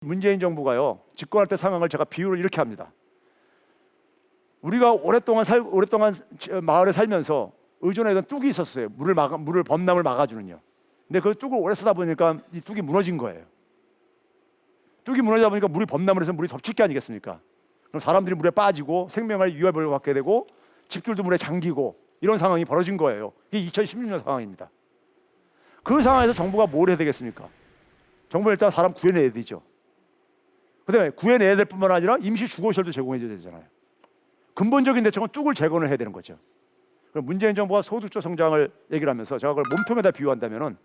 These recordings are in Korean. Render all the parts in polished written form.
문재인 정부가요 집권할 때 상황을 제가 비유를 이렇게 합니다. 우리가 오랫동안 마을에 살면서 의존하던 뚝이 있었어요. 물을 범람을 막아주는요. 근데 그 뚝을 오래 쓰다 보니까 이 뚝이 무너진 거예요. 뚝이 무너지다 보니까 물이 범람을 해서 물이 덮칠 게 아니겠습니까? 그럼 사람들이 물에 빠지고 생명을 위협을 받게 되고 집들도 물에 잠기고 이런 상황이 벌어진 거예요. 이게 2016년 상황입니다. 그 상황에서 정부가 뭘 해야 되겠습니까? 정부는 일단 사람 구해내야 되죠. 그다음에 구해내야 될 뿐만 아니라 임시 주거시설도 제공해줘야 되잖아요. 근본적인 대책은 뚝을 재건을 해야 되는 거죠. 그럼 문재인 정부가 소득주 성장을 얘기를 하면서 제가 그걸 몸통에다 비유한다면은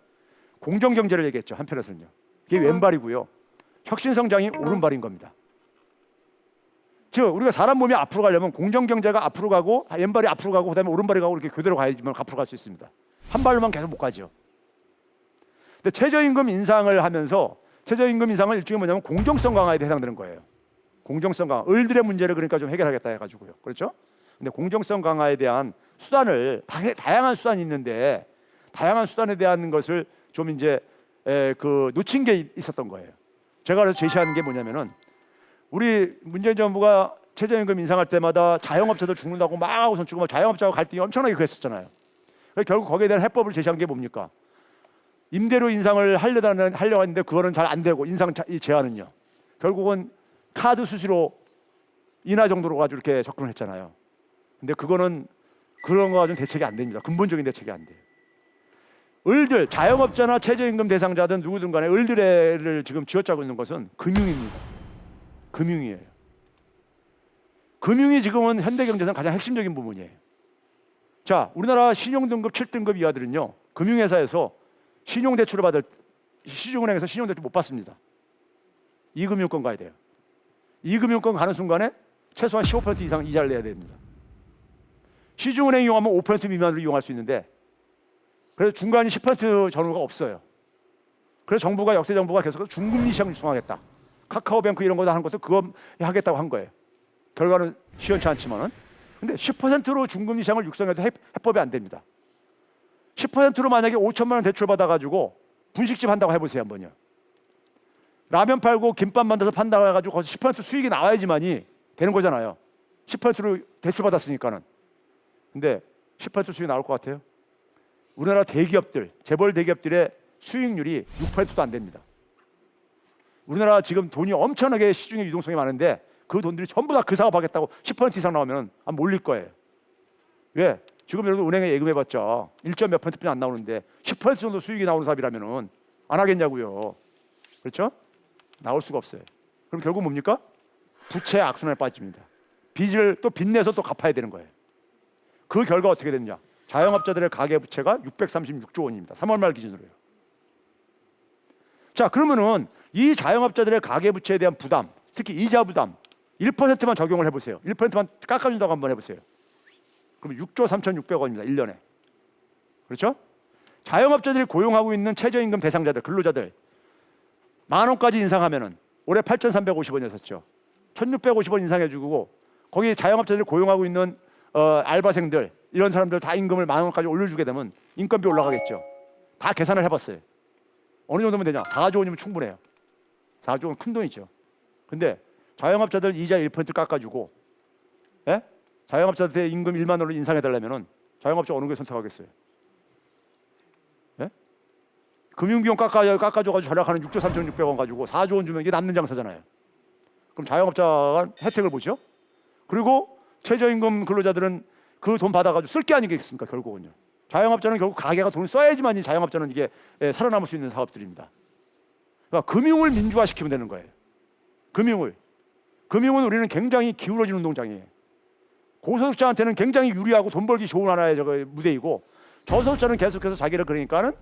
공정경제를 얘기했죠. 한편에서는요. 그게 왼발이고요. 혁신성장이 오른발인 겁니다. 즉 우리가 사람 몸이 앞으로 가려면 공정경제가 앞으로 가고 왼발이 앞으로 가고 그다음에 오른발이 가고 이렇게 교대로 가야지만 앞으로 갈 수 있습니다. 한 발로만 계속 못 가죠. 근데 최저임금 인상을 하면서 최저임금 인상은 일종의 뭐냐면 공정성 강화에 해당되는 거예요. 공정성 강화, 을들의 문제를 그러니까 좀 해결하겠다 해가지고요. 그렇죠? 근데 공정성 강화에 대한 수단을 다양한 수단이 있는데 다양한 수단에 대한 것을 좀 이제 놓친 게 있었던 거예요. 제가 그래서 제시하는 게 뭐냐면은 우리 문재인 정부가 최저임금 인상할 때마다 자영업자들 죽는다고 막 하고 손치고 자영업자와 갈등이 엄청나게 그랬었잖아요. 결국 거기에 대한 해법을 제시한 게 뭡니까? 임대료 인상을 하려고 했는데 그거는 잘 안 되고 인상 제한은요. 결국은 카드 수수료 인하 정도로 가지고 이렇게 접근을 했잖아요. 근데 그거는 그런 거 가지고 대책이 안 됩니다. 근본적인 대책이 안 돼요. 을들, 자영업자나 최저임금 대상자든 누구든 간에 을들을 지금 쥐어짜고 있는 것은 금융입니다. 금융이에요. 금융이 지금은 현대경제에서는 가장 핵심적인 부분이에요. 자, 우리나라 신용등급 7등급 이하들은요. 금융회사에서 신용대출을 받을 시중은행에서 신용대출 못 받습니다. 이금융권 가야 돼요. 이금융권 가는 순간에 최소한 15% 이상 이자를 내야 됩니다. 시중은행 이용하면 5% 미만으로 이용할 수 있는데 그래서 중간이 10% 전후가 없어요. 그래서 역대 정부가 계속 중금리 시장 유통하겠다. 카카오뱅크 이런 거 하는 것도 그거 하겠다고 한 거예요. 결과는 시원치 않지만은. 근데 10%로 중금리 시장을 육성해도 해법이 안 됩니다. 10%로 만약에 5천만 원 대출 받아가지고 분식집 한다고 해보세요 한번요. 라면 팔고 김밥 만들어서 판다고 해가지고 거기서 10% 수익이 나와야지만이 되는 거잖아요. 10%로 대출 받았으니까는. 근데 10% 수익이 나올 것 같아요? 우리나라 대기업들, 재벌 대기업들의 수익률이 6%도 안 됩니다. 우리나라 지금 돈이 엄청나게 시중에 유동성이 많은데 그 돈들이 전부 다 그 사업하겠다고 10% 이상 나오면 몰릴 거예요. 왜? 지금 여러분 은행에 예금해봤자 1점 몇 %뿐이 안 나오는데 10% 정도 수익이 나오는 사업이라면 안 하겠냐고요. 그렇죠? 나올 수가 없어요. 그럼 결국 뭡니까? 부채 악순환에 빠집니다. 빚을 또 빚내서 또 갚아야 되는 거예요. 그 결과 어떻게 됐냐? 자영업자들의 가계부채가 636조 원입니다. 3월 말 기준으로요. 자, 그러면은 이 자영업자들의 가계부채에 대한 부담, 특히 이자 부담 1%만 적용을 해보세요. 1%만 깎아준다고 한번 해보세요. 그럼 6조 3,600원입니다. 1년에. 그렇죠? 자영업자들이 고용하고 있는 최저임금 대상자들, 근로자들 10,000원까지 인상하면은 올해 8,350원이었었죠. 1,650원 인상해주고 거기 자영업자들이 고용하고 있는 알바생들 이런 사람들 다 임금을 10,000원까지 올려주게 되면 인건비 올라가겠죠. 다 계산을 해봤어요. 어느 정도면 되냐? 4조 원이면 충분해요. 4조 원 큰 돈이죠. 근데 자영업자들 이자 1% 깎아주고, 예? 자영업자들의 임금 1만 원으로 인상해달라면은 자영업자 어느 게 선택하겠어요? 예? 금융비용 깎아줘가지고 절약하는 6조 3,600원 가지고 4조 원 주면 이게 남는 장사잖아요. 그럼 자영업자가 혜택을 보죠. 그리고 최저임금 근로자들은 그 돈 받아가지고 쓸 게 아니겠습니까? 결국은요. 자영업자는 결국 가게가 돈을 써야지만 자영업자는 이게 살아남을 수 있는 사업들입니다. 그러니까 금융을 민주화시키면 되는 거예요. 금융은 우리는 굉장히 기울어진 운동장이에요. 고소득자한테는 굉장히 유리하고 돈 벌기 좋은 하나의 무대이고 저소득자는 계속해서 자기를 그러니까는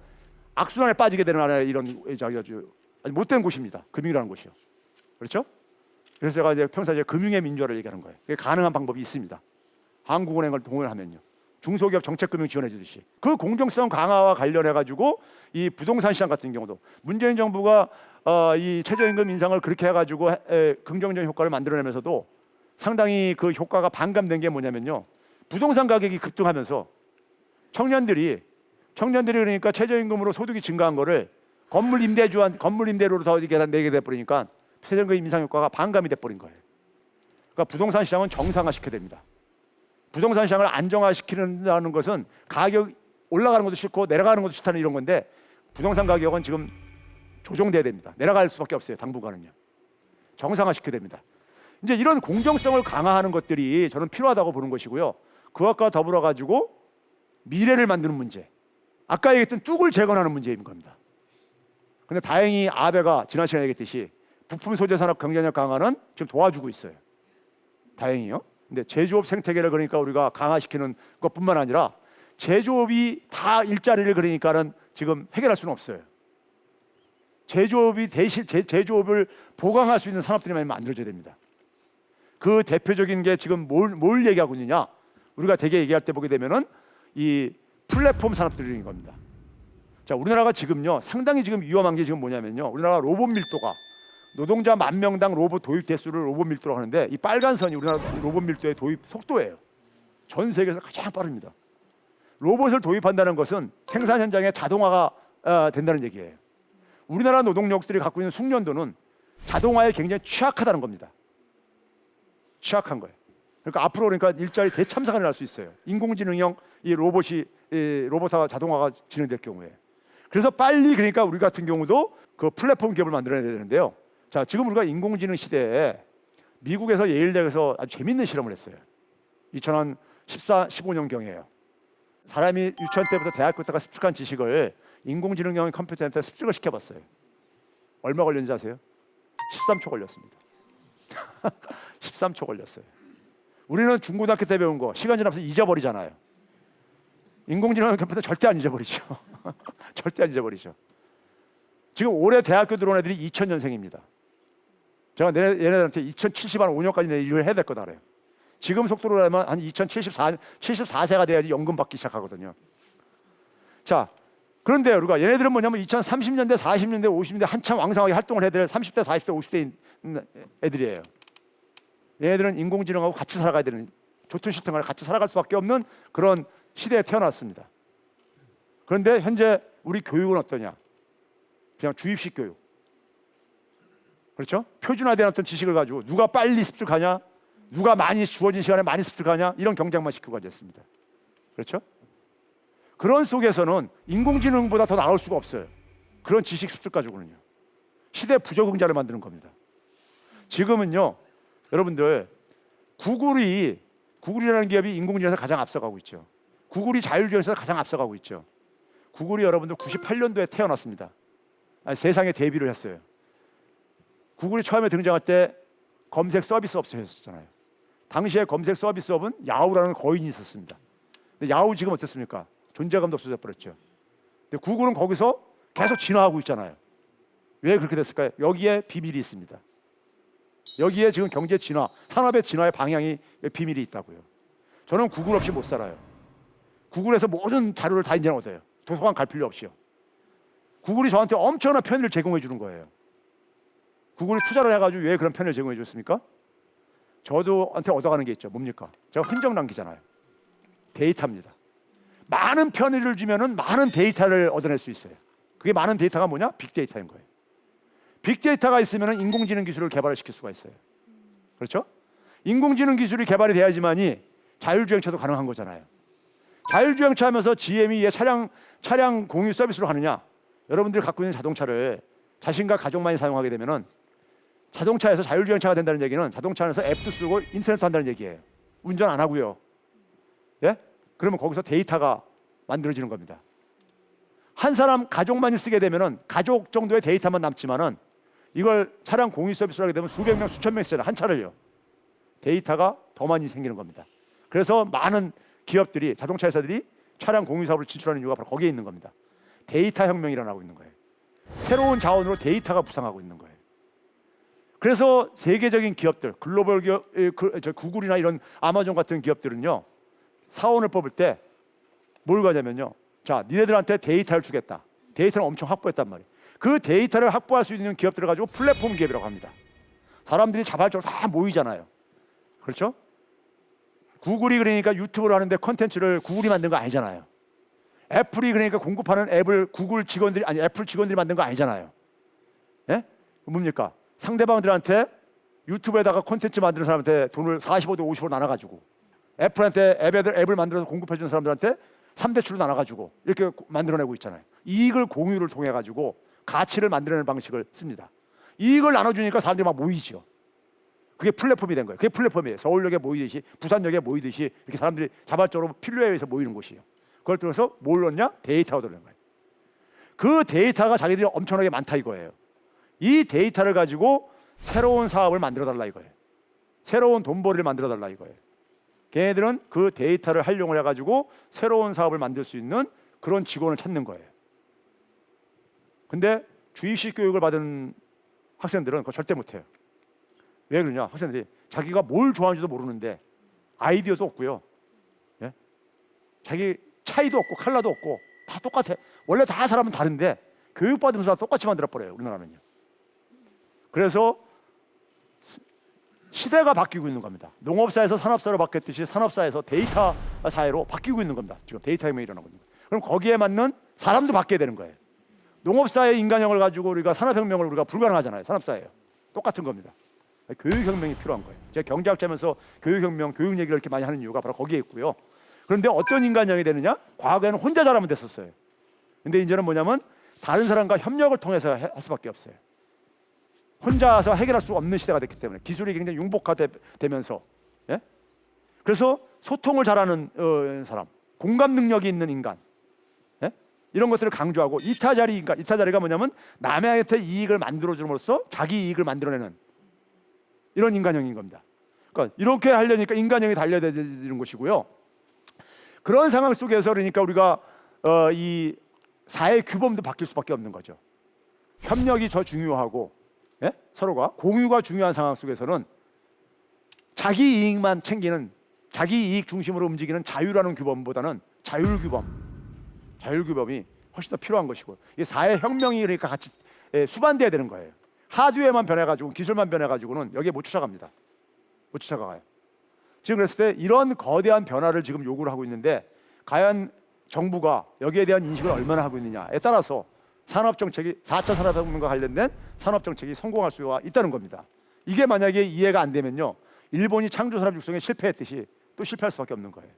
악순환에 빠지게 되는 하나의 이런 아주 못된 곳입니다. 금융이라는 곳이요. 그렇죠? 그래서 제가 이제 평소에 금융의 민주화를 얘기하는 거예요. 그게 가능한 방법이 있습니다. 한국은행을 동원하면요. 중소기업 정책금융 지원해 주듯이 그 공정성 강화와 관련해 가지고 이 부동산 시장 같은 경우도 문재인 정부가 이 최저임금 인상을 그렇게 해가지고 긍정적인 효과를 만들어내면서도 상당히 그 효과가 반감된 게 뭐냐면요. 부동산 가격이 급등하면서 청년들이 그러니까 최저임금으로 소득이 증가한 거를 건물 임대료로 더 이렇게 내게 돼 버리니까 세금의 인상 효과가 반감이 돼버린 거예요. 그러니까 부동산 시장은 정상화시켜야 됩니다. 부동산 시장을 안정화시키는다는 것은 가격 올라가는 것도 싫고 내려가는 것도 싫다는 이런 건데, 부동산 가격은 지금 조정돼야 됩니다. 내려갈 수밖에 없어요. 당분간은요. 정상화시켜야 됩니다. 이제 이런 공정성을 강화하는 것들이 저는 필요하다고 보는 것이고요. 그것과 더불어 가지고 미래를 만드는 문제, 아까 얘기했던 뚝을 재건하는 문제인 겁니다. 근데 다행히 아베가 지난 시간에 얘기했듯이 부품 소재 산업 경쟁력 강화는 지금 도와주고 있어요. 다행히요. 근데 제조업 생태계를 그러니까 우리가 강화시키는 것뿐만 아니라 제조업이 다 일자리를 그러니까는 지금 해결할 수는 없어요. 제조업이 대신 제조업을 보강할 수 있는 산업들이 많이 만들어져야 됩니다. 그 대표적인 게 지금 뭘 얘기하고 있느냐? 우리가 대개 얘기할 때 보게 되면은 이 플랫폼 산업들인 겁니다. 자, 우리나라가 지금요 상당히 지금 위험한 게 지금 뭐냐면요, 우리나라 로봇 밀도가 노동자 10,000명당 로봇 도입 대수를 로봇 밀도라고 하는데, 이 빨간 선이 우리나라 로봇 밀도의 도입 속도예요. 전 세계에서 가장 빠릅니다. 로봇을 도입한다는 것은 생산 현장에 자동화가 된다는 얘기예요. 우리나라 노동력들이 갖고 있는 숙련도는 자동화에 굉장히 취약하다는 겁니다. 취약한 거예요. 그러니까 앞으로 그러니까 일자리 대참사가 일어날 수 있어요. 인공지능형 이 로봇화 자동화가 진행될 경우에. 그래서 빨리 그러니까 우리 같은 경우도 그 플랫폼 기업을 만들어야 되는데요. 자, 지금 우리가 인공지능 시대에 미국에서 예일 대학에서 아주 재밌는 실험을 했어요. 2014, 15년 경이에요. 사람이 유치원 때부터 대학교 때가 습득한 지식을 인공지능형 컴퓨터한테 습득을 시켜봤어요. 얼마 걸렸는지 아세요? 13초 걸렸습니다. 13초 걸렸어요. 우리는 중고등학교 때 배운 거 시간 지나면서 잊어버리잖아요. 인공지능 컴퓨터 절대 안 잊어버리죠. 절대 안 잊어버리죠. 지금 올해 대학교 들어온 애들이 2000년생입니다. 제가 얘네들한테 2070한 5년까지 내 일을 해야 될 거다 그래요. 지금 속도로 하면 한 74세가 돼야지 연금 받기 시작하거든요. 자, 그런데 우리가 얘네들은 뭐냐면 2030년대, 40년대, 50년대 한참 왕성하게 활동을 해야 될 30대, 40대, 50대인 애들이에요. 얘네들은 인공지능하고 같이 살아가야 되는, 좋든 싫든 간에 같이 살아갈 수밖에 없는 그런 시대에 태어났습니다. 그런데 현재 우리 교육은 어떠냐? 그냥 주입식 교육. 그렇죠? 표준화된 어떤 지식을 가지고 누가 빨리 습득하냐, 누가 많이 주어진 시간에 많이 습득하냐, 이런 경쟁만 시키고 앉았습니다. 그렇죠? 그런 속에서는 인공지능보다 더 나을 수가 없어요. 그런 지식 습득 가지고는요. 시대 부적응자를 만드는 겁니다. 지금은요, 여러분들 구글이라는 기업이 인공지능에서 가장 앞서가고 있죠. 구글이 자율주행에서 가장 앞서가고 있죠. 구글이 여러분들 98년도에 태어났습니다. 아니, 세상에 데뷔를 했어요. 구글이 처음에 등장할 때 검색 서비스업체였잖아요. 당시에 검색 서비스업은 야후라는 거인이 있었습니다. 근데 야후 지금 어떻습니까? 존재감도 없어져 버렸죠. 근데 구글은 거기서 계속 진화하고 있잖아요. 왜 그렇게 됐을까요? 여기에 비밀이 있습니다. 여기에 지금 경제 진화, 산업의 진화의 방향이 비밀이 있다고요. 저는 구글 없이 못 살아요. 구글에서 모든 자료를 다 이제 얻어요. 도서관 갈 필요 없이요. 구글이 저한테 엄청난 편의를 제공해 주는 거예요. 구글이 투자를 해가지고 왜 그런 편의를 제공해 줬습니까? 저도한테 얻어가는 게 있죠. 뭡니까? 제가 흔적 남기잖아요. 데이터입니다. 많은 편의를 주면은 많은 데이터를 얻어낼 수 있어요. 그게 많은 데이터가 뭐냐? 빅데이터인 거예요. 빅데이터가 있으면 인공지능 기술을 개발을 시킬 수가 있어요. 그렇죠? 인공지능 기술이 개발이 돼야지만이 자율주행차도 가능한 거잖아요. 자율주행차 하면서 GM이 차량 공유 서비스로 하느냐? 여러분들이 갖고 있는 자동차를 자신과 가족만이 사용하게 되면은 자동차에서 자율주행차가 된다는 얘기는 자동차 안에서 앱도 쓰고 인터넷도 한다는 얘기예요. 운전 안 하고요. 예? 그러면 거기서 데이터가 만들어지는 겁니다. 한 사람 가족만이 쓰게 되면은 가족 정도의 데이터만 남지만은 이걸 차량 공유 서비스로 하게 되면 수백 명, 수천 명이 쓰잖아요. 한 차를요. 데이터가 더 많이 생기는 겁니다. 그래서 많은 기업들이, 자동차 회사들이 차량 공유 사업을 진출하는 이유가 바로 거기에 있는 겁니다. 데이터 혁명이 일어나고 있는 거예요. 새로운 자원으로 데이터가 부상하고 있는 거예요. 그래서 세계적인 기업들, 글로벌 기업, 구글이나 이런 아마존 같은 기업들은요, 사원을 뽑을 때 뭘 가냐면요, 자, 니네들한테 데이터를 주겠다. 데이터를 엄청 확보했단 말이에요. 그 데이터를 확보할 수 있는 기업들을 가지고 플랫폼 기업이라고 합니다. 사람들이 자발적으로 다 모이잖아요. 그렇죠? 구글이 그러니까 유튜브를 하는데 컨텐츠를 구글이 만든 거 아니잖아요. 애플이 그러니까 공급하는 앱을 애플 직원들이 만든 거 아니잖아요. 예? 뭡니까? 상대방들한테 유튜브에다가 콘텐츠 만드는 사람한테 돈을 45대 50으로 나눠가지고 애플한테 앱을 만들어서 공급해주는 사람들한테 3대출로 나눠가지고 이렇게 만들어내고 있잖아요. 이익을 공유를 통해 가지고 가치를 만들어내는 방식을 씁니다. 이익을 나눠주니까 사람들이 막 모이죠. 그게 플랫폼이 된 거예요. 그게 플랫폼이에요. 서울역에 모이듯이 부산역에 모이듯이 이렇게 사람들이 자발적으로 필요에 의해서 모이는 곳이에요. 그걸 통해서 뭘 얻냐? 데이터가 들어오는 거예요. 그 데이터가 자기들이 엄청나게 많다 이거예요. 이 데이터를 가지고 새로운 사업을 만들어 달라 이거예요. 새로운 돈벌이를 만들어 달라 이거예요. 걔네들은 그 데이터를 활용을 해가지고 새로운 사업을 만들 수 있는 그런 직원을 찾는 거예요. 근데 주입식 교육을 받은 학생들은 그거 절대 못해요. 왜 그러냐? 학생들이 자기가 뭘 좋아하는지도 모르는데 아이디어도 없고요. 예? 자기 차이도 없고 컬러도 없고 다 똑같아. 원래 다 사람은 다른데 교육받으면서 다 똑같이 만들어버려요. 우리나라는요. 그래서 시대가 바뀌고 있는 겁니다. 농업사에서 산업사로 바뀌었듯이 산업사에서 데이터 사회로 바뀌고 있는 겁니다. 지금 데이터 혁명이 일어나고 있는 거예요. 그럼 거기에 맞는 사람도 바뀌어야 되는 거예요. 농업사의 인간형을 가지고 우리가 산업혁명을 우리가 불가능하잖아요. 산업사예요. 똑같은 겁니다. 교육혁명이 필요한 거예요. 제가 경제학자면서 교육혁명, 교육 얘기를 이렇게 많이 하는 이유가 바로 거기에 있고요. 그런데 어떤 인간형이 되느냐? 과거에는 혼자 잘하면 됐었어요. 근데 이제는 뭐냐면 다른 사람과 협력을 통해서 할 수밖에 없어요. 혼자서 해결할 수 없는 시대가 됐기 때문에 기술이 굉장히 융복화되면서 예? 그래서 소통을 잘하는 사람, 공감 능력이 있는 인간 예? 이런 것들을 강조하고 이타자리 인간, 이타자리가 뭐냐면 남한테 이익을 만들어줌으로써 자기 이익을 만들어내는 이런 인간형인 겁니다. 그러니까 이렇게 하려니까 인간형이 달려야 되는 것이고요. 그런 상황 속에서 그러니까 우리가 이 사회 규범도 바뀔 수밖에 없는 거죠. 협력이 더 중요하고 예? 서로가 공유가 중요한 상황 속에서는 자기 이익만 챙기는 자기 이익 중심으로 움직이는 자유라는 규범보다는 자율규범이 훨씬 더 필요한 것이고 이 사회 혁명이 그러니까 같이 수반돼야 되는 거예요. 하드웨어만 변해가지고 기술만 변해가지고는 여기에 못 쫓아갑니다. 못 쫓아가요. 지금 그랬을 때 이런 거대한 변화를 지금 요구를 하고 있는데 과연 정부가 여기에 대한 인식을 얼마나 하고 있느냐에 따라서 산업정책이 4차 산업혁명과 관련된 산업정책이 성공할 수가 있다는 겁니다. 이게 만약에 이해가 안 되면요 일본이 창조산업 육성에 실패했듯이 또 실패할 수밖에 없는 거예요.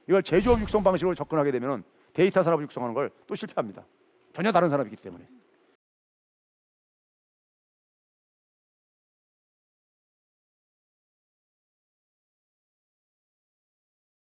이걸 제조업 육성 방식으로 접근하게 되면 데이터 산업을 육성하는 걸 또 실패합니다. 전혀 다른 산업이기 때문에.